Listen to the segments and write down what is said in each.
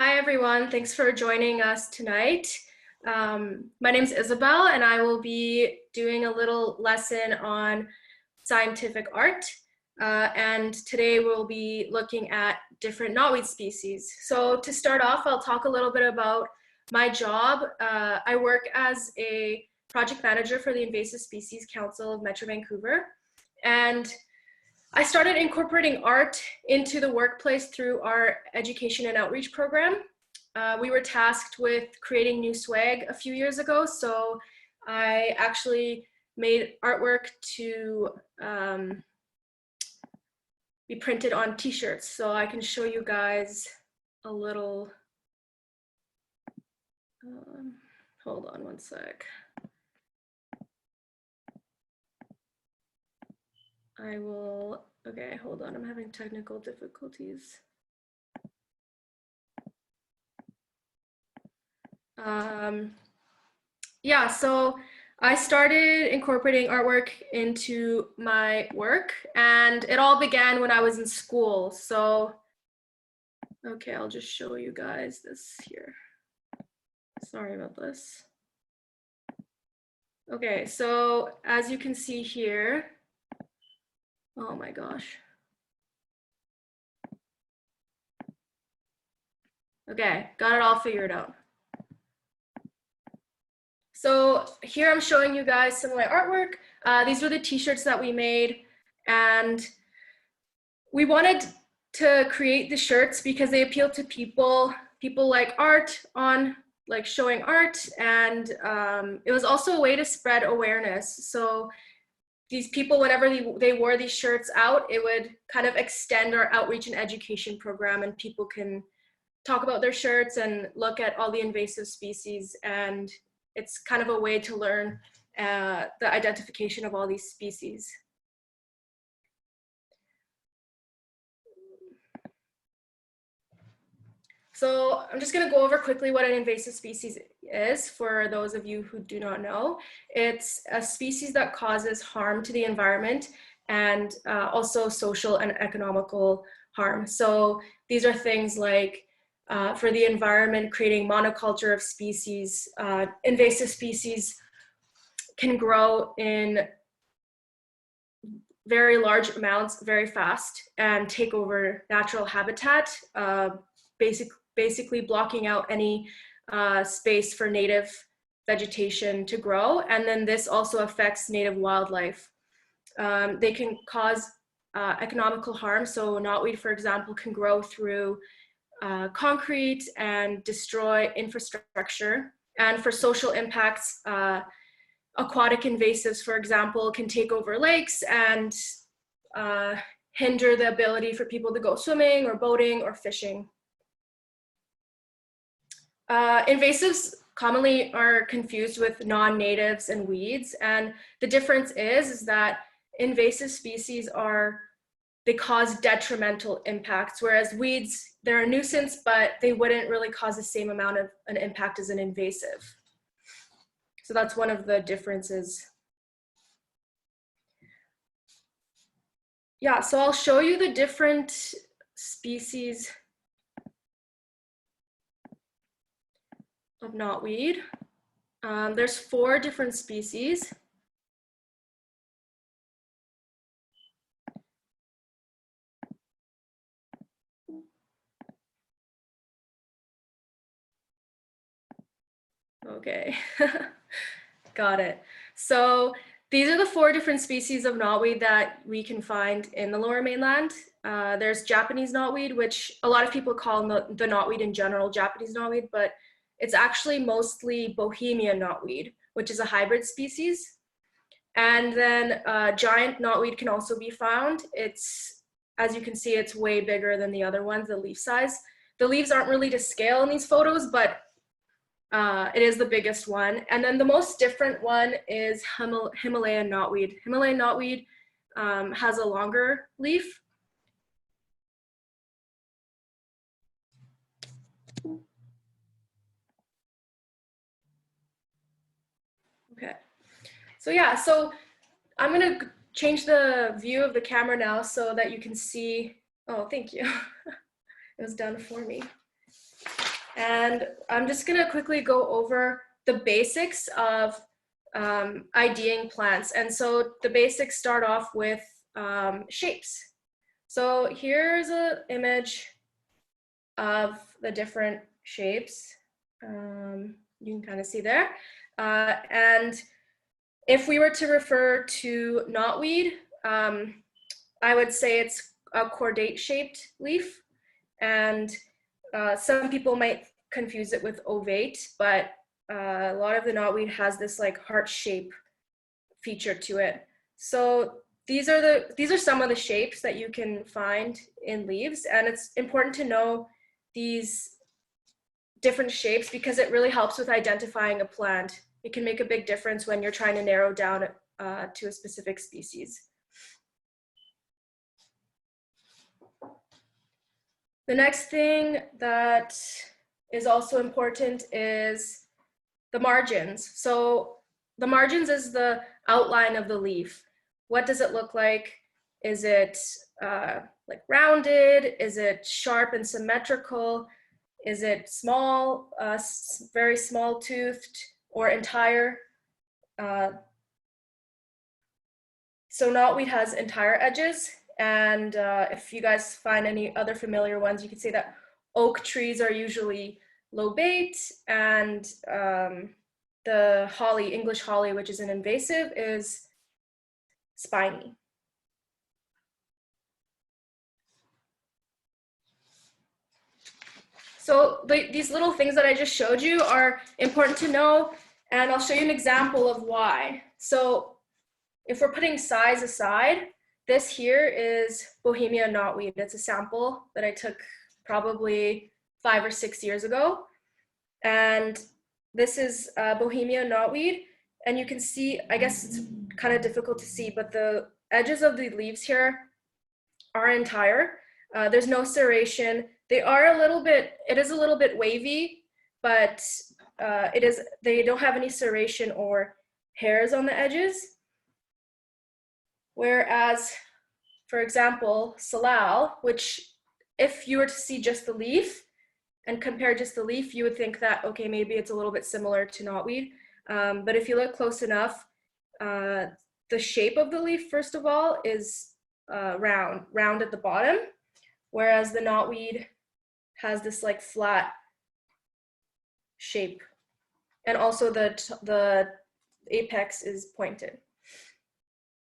Hi, everyone. Thanks for joining us tonight. My name is Isabel, and I will be doing a little lesson on scientific art. And today we'll be looking at different knotweed species. So to start off, I'll talk a little bit about my job. I work as a project manager for the Invasive Species Council of Metro Vancouver. And I started incorporating art into the workplace through our education and outreach program. We were tasked with creating new swag a few years ago, so I actually made artwork to be printed on t-shirts. So I can show you guys a little, hold on one sec. Okay, hold on, I'm having technical difficulties. Yeah, so I started incorporating artwork into my work, and it all began when I was in school. So, okay, I'll just show you guys this here. Sorry about this. Okay, so as you can see here, oh my gosh. Okay, got it all figured out. So here I'm showing you guys some of my artwork. These were the t-shirts that we made, and we wanted to create the shirts because they appeal to people like art like showing art, and it was also a way to spread awareness. So these people, whenever they wore these shirts out, it would kind of extend our outreach and education program, and people can talk about their shirts and look at all the invasive species, and it's kind of a way to learn the identification of all these species. So I'm just going to go over quickly what an invasive species is for those of you who do not know. It's a species that causes harm to the environment and also social and economical harm. So these are things like for the environment, creating monoculture of species. Invasive species can grow in very large amounts very fast and take over natural habitat, basically blocking out any space for native vegetation to grow. And then this also affects native wildlife. They can cause economical harm. So knotweed, for example, can grow through concrete and destroy infrastructure. And for social impacts, aquatic invasives, for example, can take over lakes and hinder the ability for people to go swimming or boating or fishing. Invasives commonly are confused with non-natives and weeds, and the difference is that invasive species they cause detrimental impacts, whereas weeds, they're a nuisance, but they wouldn't really cause the same amount of an impact as an invasive. So that's one of the differences. Yeah, so I'll show you the different species of knotweed. There's 4 different species. Okay, got it. So these are the 4 different species of knotweed that we can find in the Lower Mainland. There's Japanese knotweed, which a lot of people call the knotweed in general Japanese knotweed, but it's actually mostly Bohemian knotweed, which is a hybrid species. And then giant knotweed can also be found. As you can see, it's way bigger than the other ones, the leaf size. The leaves aren't really to scale in these photos, but it is the biggest one. And then the most different one is Himalayan knotweed. Himalayan knotweed has a longer leaf. Okay, so yeah, so I'm gonna change the view of the camera now so that you can see. Oh, thank you. It was done for me. And I'm just gonna quickly go over the basics of IDing plants. And so the basics start off with shapes. So here's an image of the different shapes. You can kind of see there. And if we were to refer to knotweed, I would say it's a cordate shaped leaf. And some people might confuse it with ovate, but a lot of the knotweed has this like heart shape feature to it. So these are some of the shapes that you can find in leaves, and it's important to know these different shapes because it really helps with identifying a plant. It can make a big difference when you're trying to narrow down to a specific species. The next thing that is also important is the margins. So the margins is the outline of the leaf. What does it look like? Is it like rounded? Is it sharp and symmetrical? Is it small, very small toothed, or entire? So knotweed has entire edges. And if you guys find any other familiar ones, you can say that oak trees are usually lobate, and the holly, English holly, which is an invasive, is spiny. So these little things that I just showed you are important to know, and I'll show you an example of why. So if we're putting size aside, this here is Bohemia knotweed. It's a sample that I took probably 5 or 6 years ago. And this is Bohemia knotweed. And you can see, I guess it's kind of difficult to see, but the edges of the leaves here are entire. There's no serration. They are a little bit, it is a little bit wavy, but they don't have any serration or hairs on the edges. Whereas, for example, salal, which if you were to see just the leaf and compare just the leaf, you would think that, okay, maybe it's a little bit similar to knotweed. But if you look close enough, the shape of the leaf, first of all, is round at the bottom, whereas the knotweed has this like flat shape. And also the apex is pointed.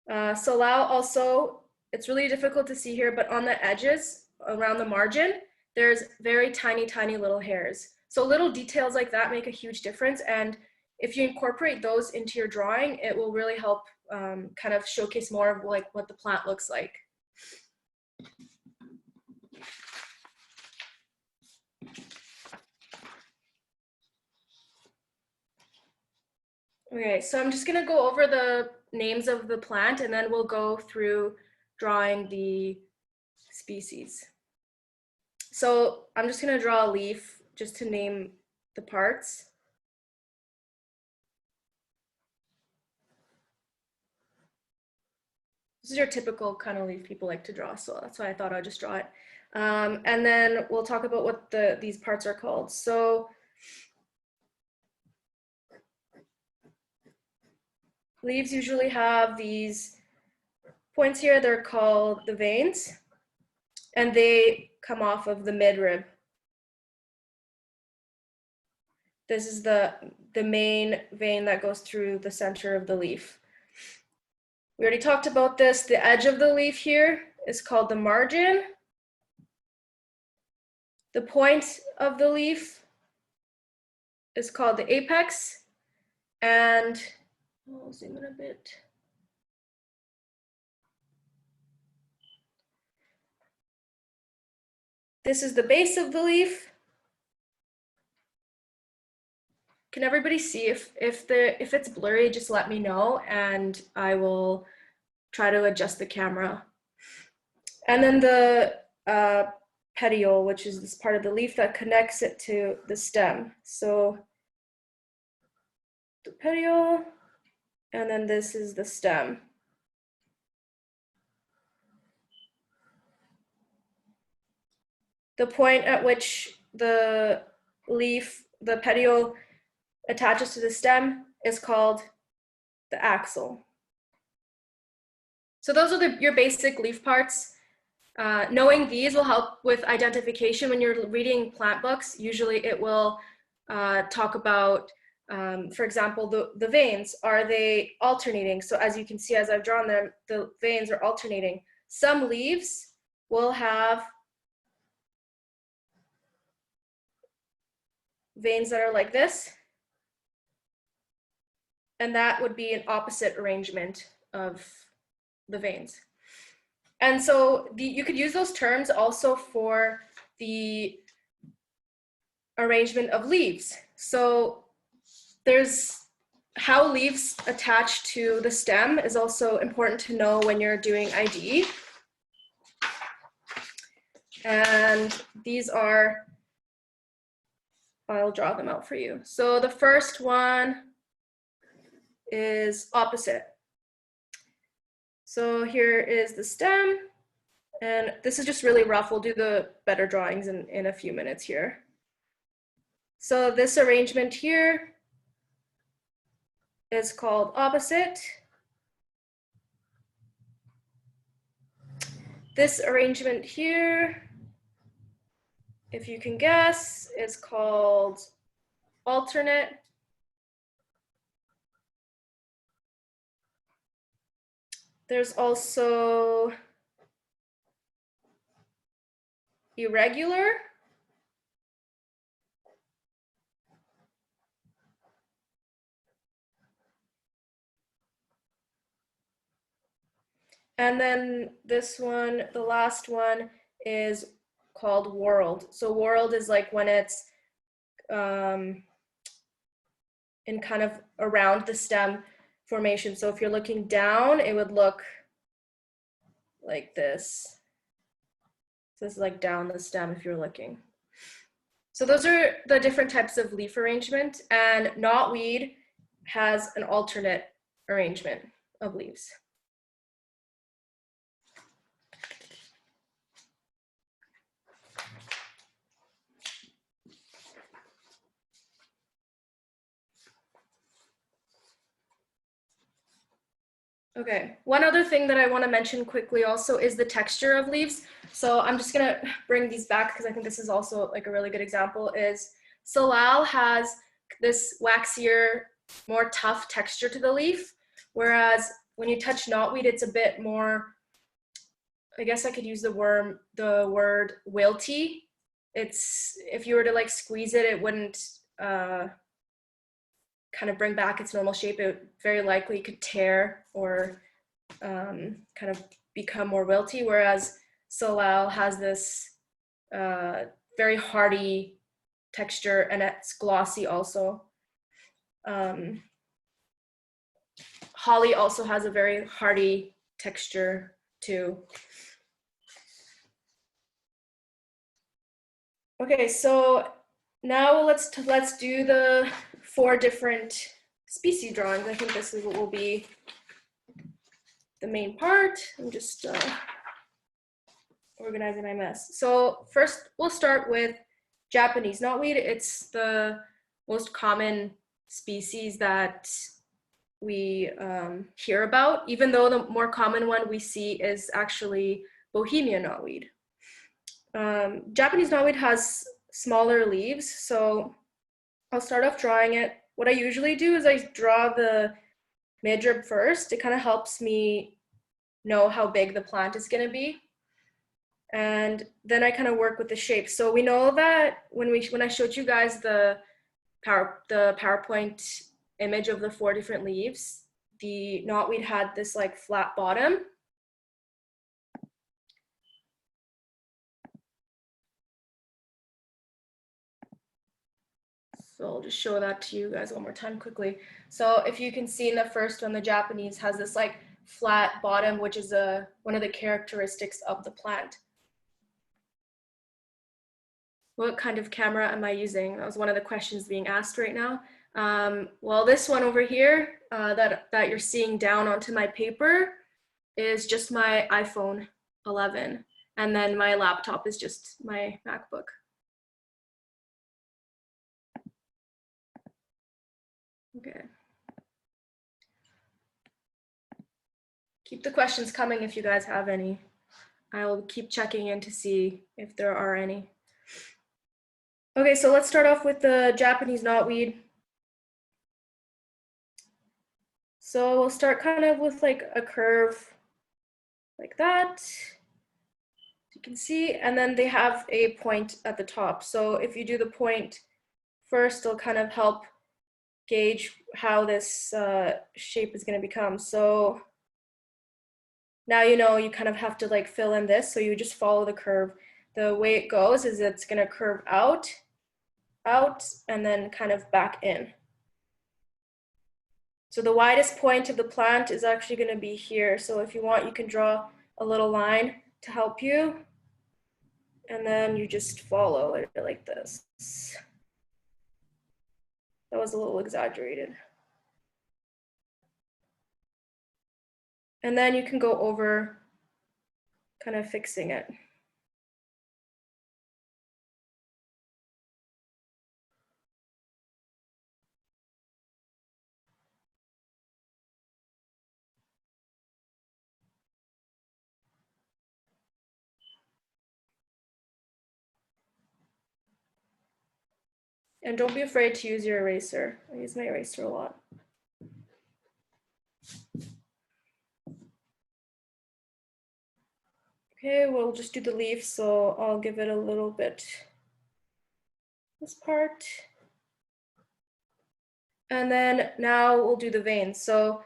Salal also, it's really difficult to see here, but on the edges, around the margin, there's very tiny, tiny little hairs. So little details like that make a huge difference. And if you incorporate those into your drawing, it will really help kind of showcase more of like what the plant looks like. Okay, so I'm just gonna go over the names of the plant and then we'll go through drawing the species. So I'm just gonna draw a leaf just to name the parts. This is your typical kind of leaf people like to draw, so that's why I thought I'd just draw it. And then we'll talk about what these parts are called. So leaves usually have these points here. They're called the veins, and they come off of the midrib. This is the main vein that goes through the center of the leaf. We already talked about this. The edge of the leaf here is called the margin. The point of the leaf is called the apex, and I'll zoom in a bit. This is the base of the leaf. Can everybody see? If it's blurry, just let me know and I will try to adjust the camera. And then the petiole, which is this part of the leaf that connects it to the stem. So the petiole, and then this is the stem. The point at which the leaf, the petiole attaches to the stem, is called the axil. So those are your basic leaf parts. Knowing these will help with identification when you're reading plant books. Usually it will talk about, for example, the veins. Are they alternating? So as you can see, as I've drawn them, the veins are alternating. Some leaves will have veins that are like this, and that would be an opposite arrangement of the veins. And so you could use those terms also for the arrangement of leaves. So there's how leaves attach to the stem is also important to know when you're doing ID. And these are, I'll draw them out for you. So the first one is opposite. So here is the stem, and this is just really rough. We'll do the better drawings in a few minutes here. So this arrangement here is called opposite. This arrangement here, if you can guess, is called alternate. There's also irregular. And then this one, the last one, is called whorled. So whorled is like when it's in kind of around the stem formation. So if you're looking down, it would look like this. So this is like down the stem if you're looking. So those are the different types of leaf arrangement, and knotweed has an alternate arrangement of leaves. Okay, one other thing that I want to mention quickly also is the texture of leaves. So I'm just gonna bring these back because I think this is also like a really good example. Is Salal has this waxier, more tough texture to the leaf, whereas when you touch knotweed, it's a bit more, I guess I could use the word wilty. It's, if you were to like squeeze it, it wouldn't kind of bring back its normal shape. It very likely could tear or kind of become more wilty, whereas Salal has this very hardy texture, and it's glossy also. Holly also has a very hardy texture too. Okay, so now let's do the 4 different species drawings. I think this is what will be the main part. I'm just organizing my mess. So first we'll start with Japanese knotweed. It's the most common species that we hear about, even though the more common one we see is actually Bohemian knotweed. Japanese knotweed has smaller leaves, so I'll start off drawing it. What I usually do is I draw the midrib first. It kind of helps me know how big the plant is going to be. And then I kind of work with the shape. So we know that when I showed you guys the PowerPoint image of the 4 different leaves, the knotweed had this like flat bottom. So I'll just show that to you guys one more time quickly. So if you can see in the first one, the Japanese has this like flat bottom, which is one of the characteristics of the plant. What kind of camera am I using? That was one of the questions being asked right now. Well, this one over here that you're seeing down onto my paper is just my iPhone 11. And then my laptop is just my MacBook. Okay. Keep the questions coming if you guys have any. I'll keep checking in to see if there are any. Okay, so let's start off with the Japanese knotweed. So we'll start kind of with like a curve like that, you can see, and then they have a point at the top. So if you do the point first, it'll kind of help gauge how this shape is going to become. So now you know you kind of have to like fill in this, so you just follow the curve. The way it goes is it's going to curve out, and then kind of back in. So the widest point of the plant is actually going to be here. So if you want, you can draw a little line to help you. And then you just follow it like this. That was a little exaggerated. And then you can go over kind of fixing it. And don't be afraid to use your eraser. I use my eraser a lot. Okay, we'll just do the leaf, so I'll give it a little bit, this part. And then now we'll do the veins. So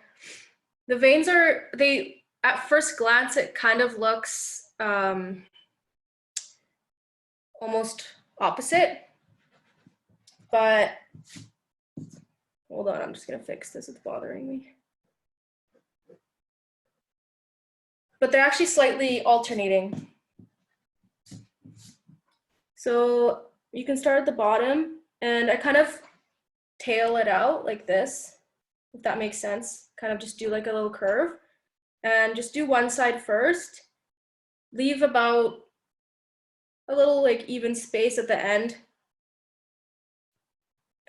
the veins are, at first glance, it kind of looks almost opposite, but hold on, I'm just gonna fix this, it's bothering me. But they're actually slightly alternating. So you can start at the bottom, and I kind of tail it out like this, if that makes sense. Kind of just do like a little curve, and just do one side first. Leave about a little like even space at the end,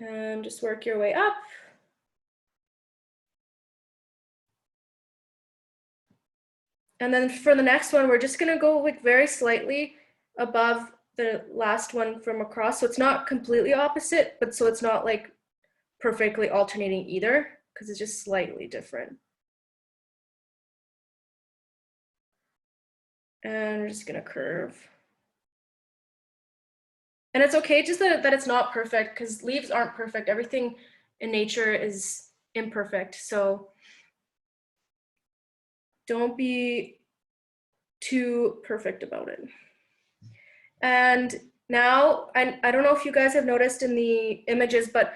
and just work your way up. And then for the next one, we're just gonna go like very slightly above the last one from across. So it's not completely opposite, but so it's not like perfectly alternating either, because it's just slightly different. And we're just gonna curve. And it's okay just that it's not perfect, because leaves aren't perfect. Everything in nature is imperfect. So don't be too perfect about it. And now, I don't know if you guys have noticed in the images, but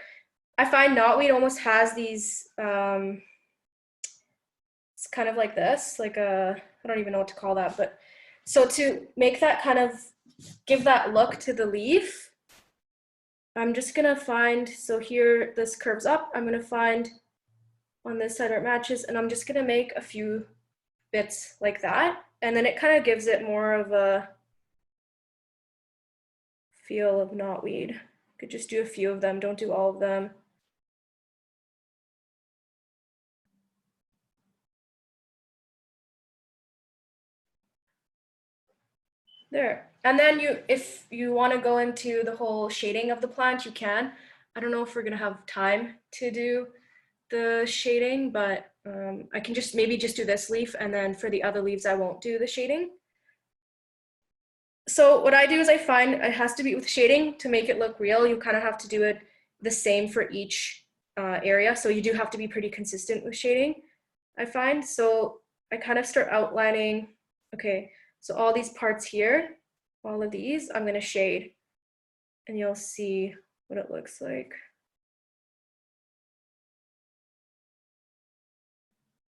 I find knotweed almost has these, it's kind of like this, like I don't even know what to call that, but so to make that kind of, give that look to the leaf, I'm just gonna find, so here this curves up, I'm gonna find on this side where it matches, and I'm just gonna make a few bits like that, and then it kind of gives it more of a feel of knotweed. You could just do a few of them, don't do all of them. There. And then if you want to go into the whole shading of the plant, you can. I don't know if we're going to have time to do the shading, but I can just maybe just do this leaf, and then for the other leaves, I won't do the shading. So what I do is I find it has to be with shading to make it look real. You kind of have to do it the same for each area. So you do have to be pretty consistent with shading, I find. So I kind of start outlining, okay, so all these parts here, all of these, I'm gonna shade, and you'll see what it looks like.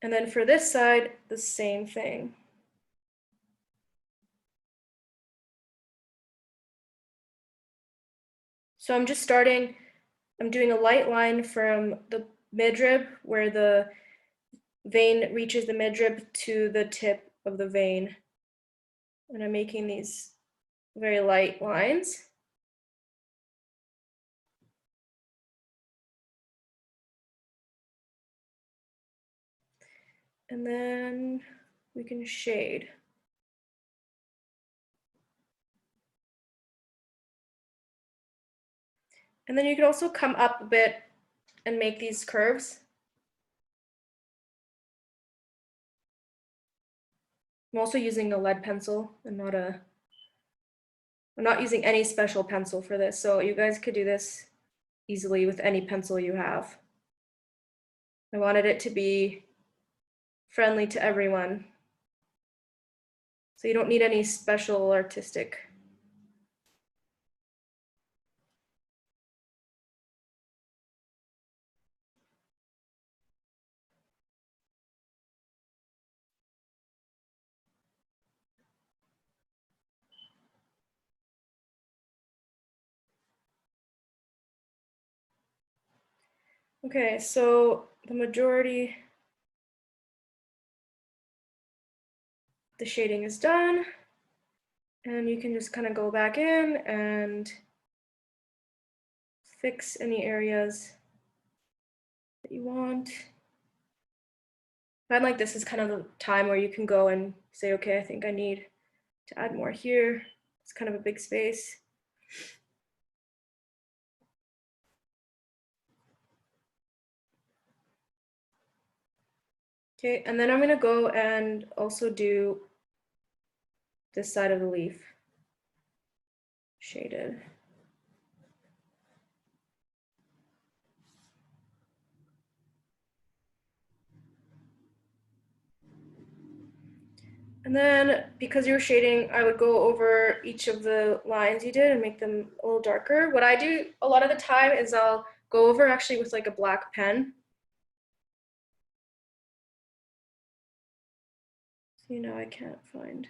And then for this side, the same thing. So I'm just starting, I'm doing a light line from the midrib where the vein reaches the midrib to the tip of the vein. And I'm making these very light lines. And then we can shade. And then you can also come up a bit and make these curves. I'm also using a lead pencil and I'm not using any special pencil for this, so you guys could do this easily with any pencil you have. I wanted it to be friendly to everyone, so you don't need any special artistic. Okay, so the majority, the shading is done, and you can just kind of go back in and fix any areas that you want. I find like this is kind of the time where you can go and say, okay, I think I need to add more here. It's kind of a big space. Okay, and then I'm gonna go and also do this side of the leaf shaded. And then because you're shading, I would go over each of the lines you did and make them a little darker. What I do a lot of the time is I'll go over actually with like a black pen. So, you know, I can't find.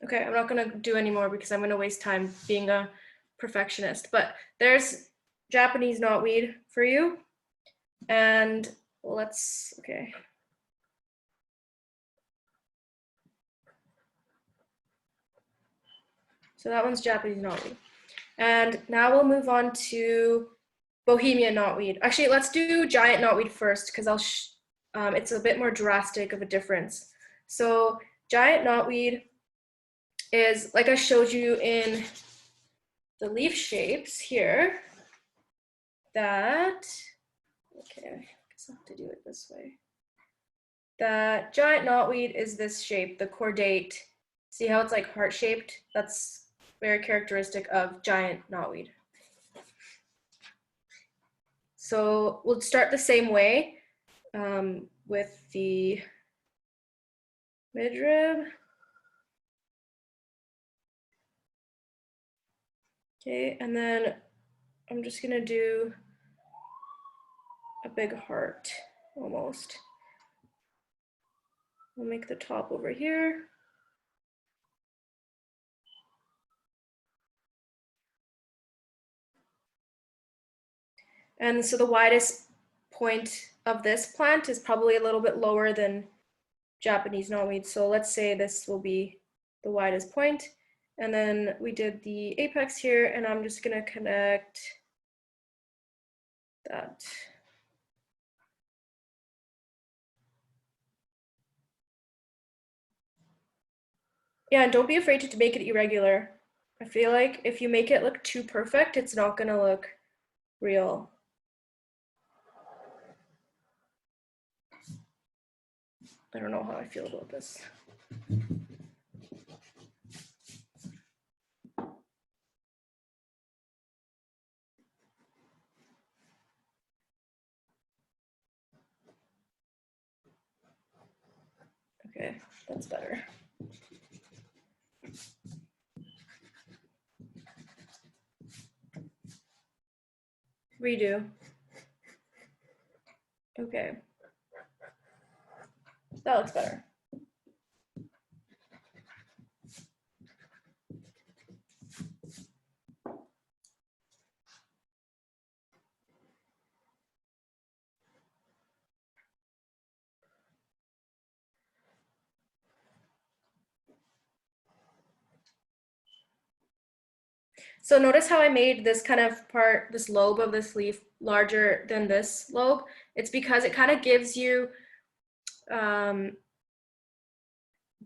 Okay, I'm not gonna do any more because I'm gonna waste time being a perfectionist, but there's Japanese knotweed for you. And okay. So that one's Japanese knotweed. And now we'll move on to Bohemian knotweed. Actually, let's do giant knotweed first because it's a bit more drastic of a difference. So giant knotweed is, like I showed you in the leaf shapes here, okay, I guess I'll have to do it this way. That giant knotweed is this shape, the cordate. See how it's like heart-shaped? That's very characteristic of giant knotweed. So we'll start the same way with the midrib. Okay, and then I'm just gonna do a big heart almost. We'll make the top over here. And so the widest point of this plant is probably a little bit lower than Japanese knotweed. So let's say this will be the widest point. And then we did the apex here, and I'm just gonna connect that. Yeah, and don't be afraid to make it irregular. I feel like if you make it look too perfect, it's not gonna look real. I don't know how I feel about this. Okay, that's better. Redo. Okay. That looks better. So notice how I made this kind of part, this lobe of this leaf larger than this lobe. It's because it kind of gives you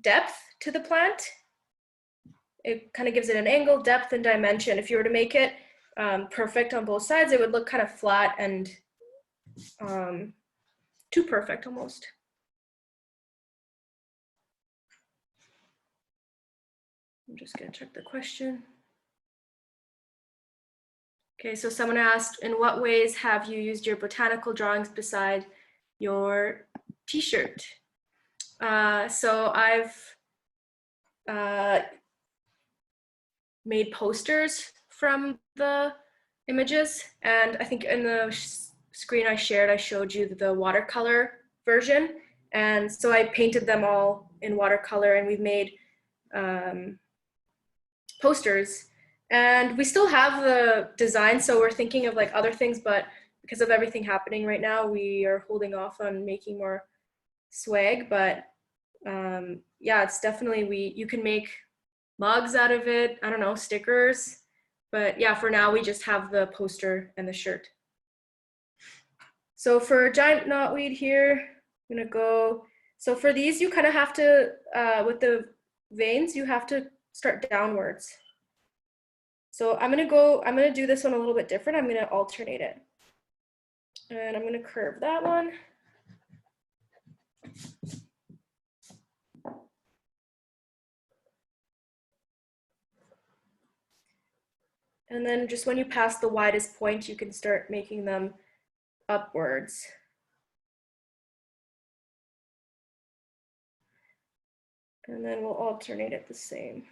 depth to the plant. It kind of gives it an angle, depth, and dimension. If you were to make it perfect on both sides, it would look kind of flat and too perfect almost. I'm just gonna check the question. Okay, so someone asked, in what ways have you used your botanical drawings beside your t-shirt? So I've made posters from the images, and I think in the screen I shared, I showed you the watercolor version, and so I painted them all in watercolor, and we've made posters. And we still have the design, so we're thinking of like other things, but because of everything happening right now, we are holding off on making more swag. But yeah, it's definitely, you can make mugs out of it, I don't know, stickers. But yeah, for now, we just have the poster and the shirt. So for giant knotweed here, I'm gonna go, so for these, you kind of have to, with the veins, you have to start downwards. So I'm gonna do this one a little bit different. I'm gonna alternate it. And I'm gonna curve that one. And then just when you pass the widest point, you can start making them upwards. And then we'll alternate it the same.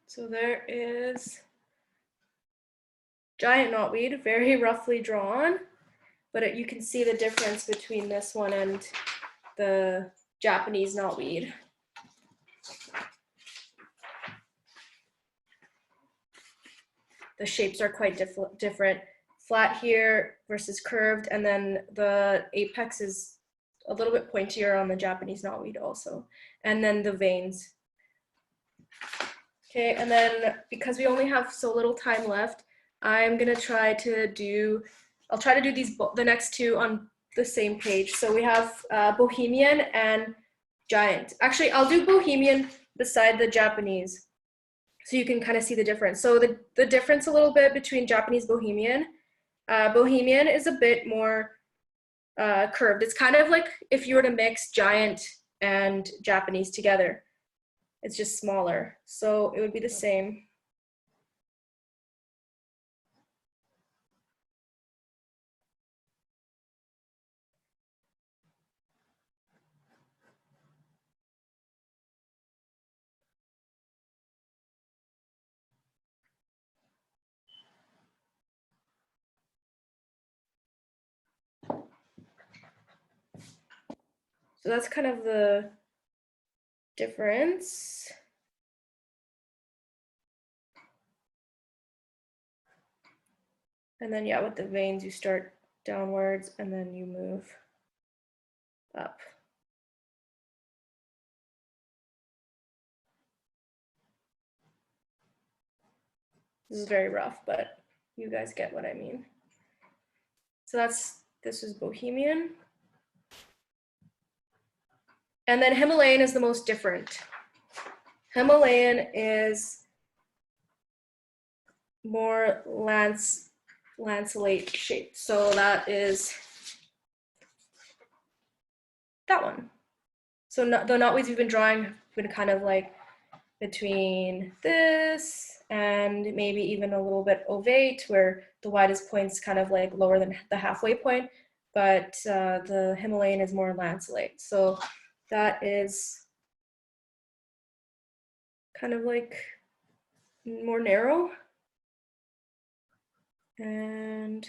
So there is giant knotweed, very roughly drawn, but you can see the difference between this one and the Japanese knotweed. The shapes are quite different. Flat here versus curved, and then the apex is a little bit pointier on the Japanese knotweed also. And then the veins. Okay, and then because we only have so little time left, I'm gonna try to do, I'll try to do these, the next two on the same page. So we have Bohemian and Giant. Actually, I'll do Bohemian beside the Japanese, so you can kind of see the difference. So the difference a little bit between Japanese Bohemian, Bohemian is a bit more curved. It's kind of like if you were to mix Giant and Japanese together. It's just smaller, so it would be the same. So that's kind of the difference. And then yeah, with the veins, you start downwards and then you move up. This is very rough, but you guys get what I mean. So this is Bohemian. And then Himalayan is the most different. Himalayan is more lanceolate shape. So that is that one. So the knotweeds we've been drawing have been kind of like between this and maybe even a little bit ovate, where the widest point's kind of like lower than the halfway point, but the Himalayan is more lanceolate. So that is kind of like more narrow. And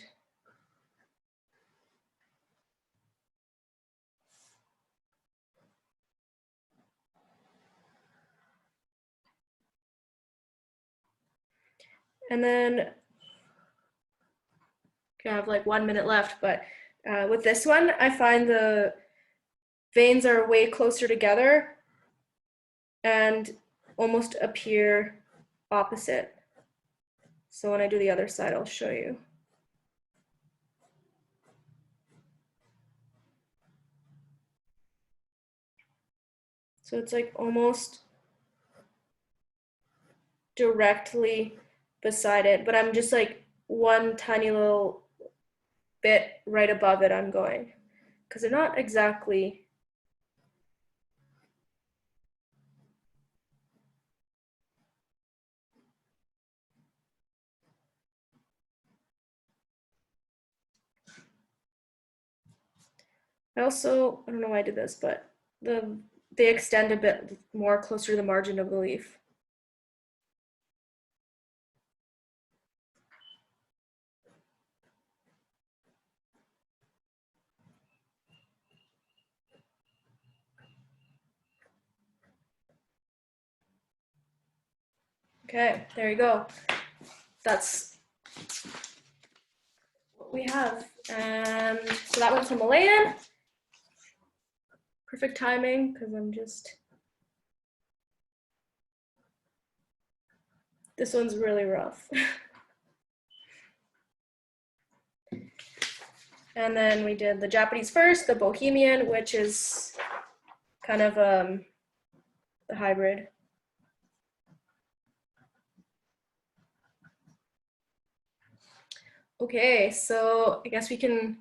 then I have like 1 minute left, but with this one, I find the veins are way closer together and almost appear opposite. So when I do the other side, I'll show you. So it's like almost directly beside it, but I'm just like one tiny little bit right above it I'm going, because they're not exactly. I don't know why I did this, but they extend a bit more closer to the margin of the leaf. Okay, there you go. That's what we have. And so that one's Himalayan. Perfect timing, because this one's really rough. And then we did the Japanese first, the Bohemian, which is kind of the hybrid. Okay, so I guess we can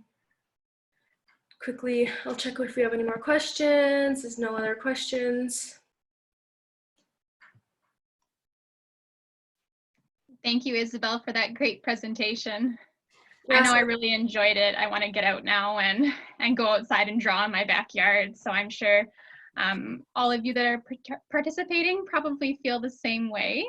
quickly, I'll check if we have any more questions. There's no other questions. Thank you, Isabel, for that great presentation. Yeah, I know I really enjoyed it. I want to get out now and go outside and draw in my backyard. So I'm sure all of you that are participating probably feel the same way.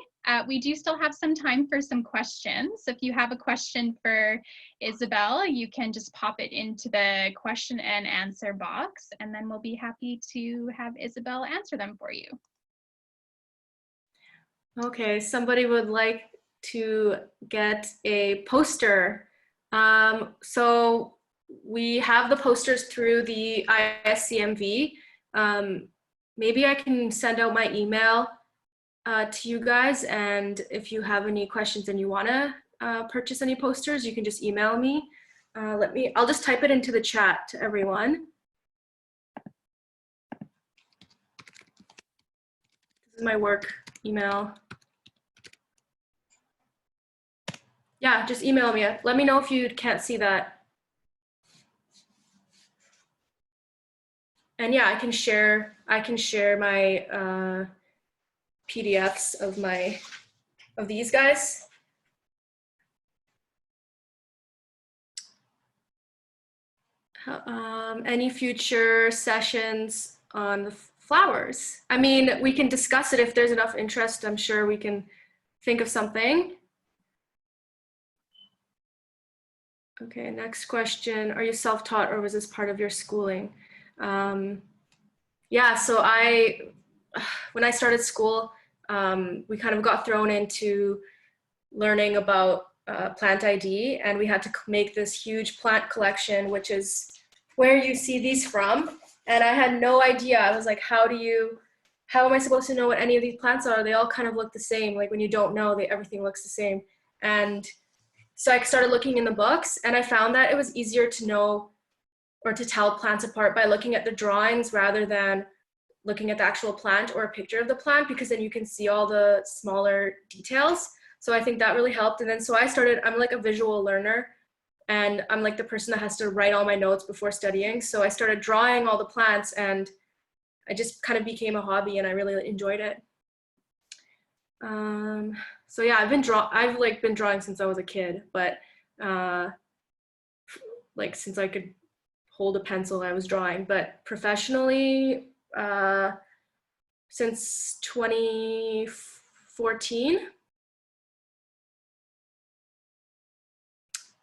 We do still have some time for some questions. If you have a question for Isabel, you can just pop it into the question and answer box, and then we'll be happy to have Isabel answer them for you. Okay, somebody would like to get a poster. So we have the posters through the ISCMV. Maybe I can send out my email to you guys, and if you have any questions and you want to purchase any posters, you can just email me. I'll just type it into the chat to everyone. This is my work email. Yeah, just email me. Let me know if you can't see that. And yeah, I can share my PDFs of these guys. Any future sessions on the flowers? I mean, we can discuss it if there's enough interest. I'm sure we can think of something. Okay, next question. Are you self-taught or was this part of your schooling? Yeah, so when I started school, we kind of got thrown into learning about plant ID, and we had to make this huge plant collection, which is where you see these from. And I had no idea. I was like, how am I supposed to know what any of these plants are? They all kind of look the same. Like when you don't know, everything looks the same. And so I started looking in the books, and I found that it was easier to know or to tell plants apart by looking at the drawings rather than looking at the actual plant or a picture of the plant, because then you can see all the smaller details. So I think that really helped. And then so I'm like a visual learner, and I'm like the person that has to write all my notes before studying. So I started drawing all the plants, and I just kind of became a hobby, and I really enjoyed it. So yeah, I've been drawing since I was a kid, but like since I could hold a pencil, I was drawing. But professionally, since 2014.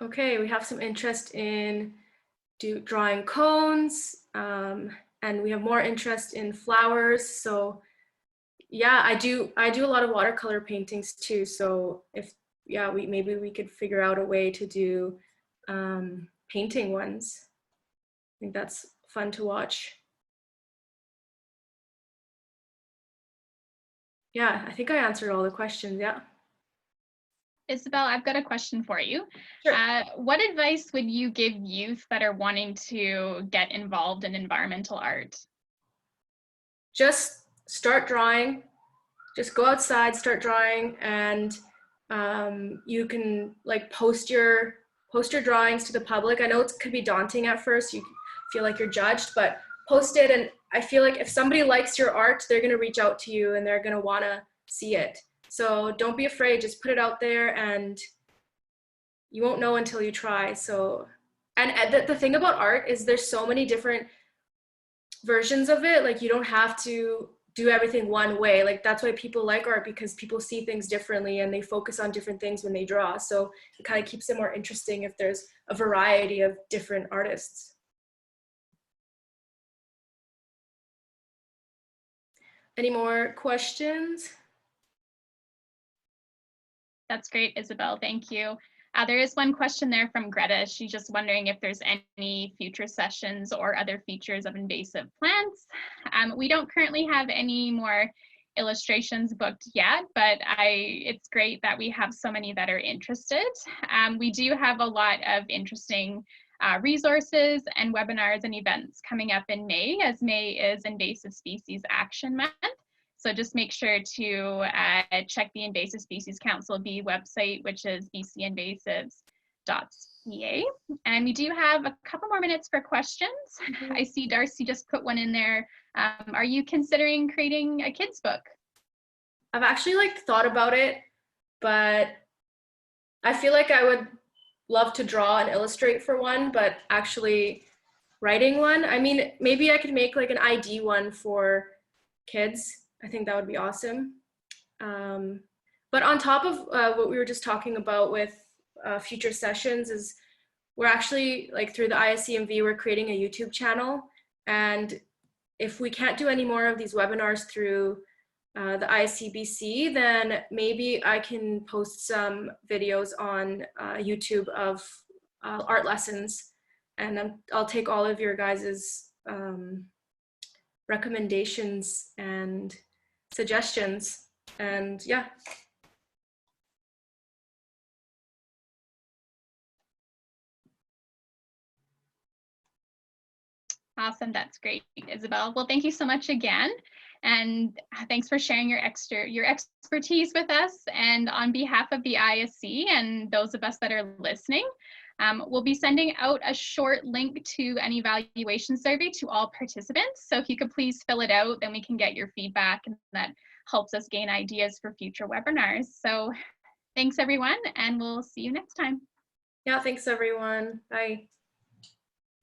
Okay, we have some interest in drawing cones, and we have more interest in flowers. So yeah, I do a lot of watercolor paintings too. So if maybe we could figure out a way to do painting ones. I think that's fun to watch. Yeah, I think I answered all the questions. Yeah. Isabel, I've got a question for you. Sure. What advice would you give youth that are wanting to get involved in environmental art? Just start drawing. Just go outside, start drawing, and you can like post your drawings to the public. I know it could be daunting at first. You feel like you're judged, but post it, and I feel like if somebody likes your art, they're gonna reach out to you and they're gonna wanna see it. So don't be afraid, just put it out there, and you won't know until you try. So, and the thing about art is there's so many different versions of it. Like you don't have to do everything one way. Like that's why people like art, because people see things differently and they focus on different things when they draw. So it kind of keeps it more interesting if there's a variety of different artists. Any more questions? That's great, Isabel. Thank you. There is one question there from Greta. She's just wondering if there's any future sessions or other features of invasive plants. We don't currently have any more illustrations booked yet, but it's great that we have so many that are interested. We do have a lot of interesting resources and webinars and events coming up in May, as May is Invasive Species Action Month. So just make sure to check the Invasive Species Council B website, which is bcinvasives.ca. And we do have a couple more minutes for questions. Mm-hmm. I see Darcy just put one in there. Are you considering creating a kids book? I've actually thought about it, but I feel like I would love to draw and illustrate for one, but actually writing one, I mean, maybe I could make like an ID one for kids. I think that would be awesome. But on top of what we were just talking about with future sessions is we're actually through the ISCMV, we're creating a YouTube channel. And if we can't do any more of these webinars through the ISCBC, then maybe I can post some videos on YouTube of art lessons. And I'll take all of your guys's recommendations and suggestions, and yeah. Awesome, that's great, Isabel. Well, thank you so much again, and thanks for sharing your expertise with us. And on behalf of the ISC and those of us that are listening, we'll be sending out a short link to an evaluation survey to all participants. So if you could please fill it out, then we can get your feedback, and that helps us gain ideas for future webinars. So thanks everyone, and we'll see you next time. Yeah, thanks everyone. Bye.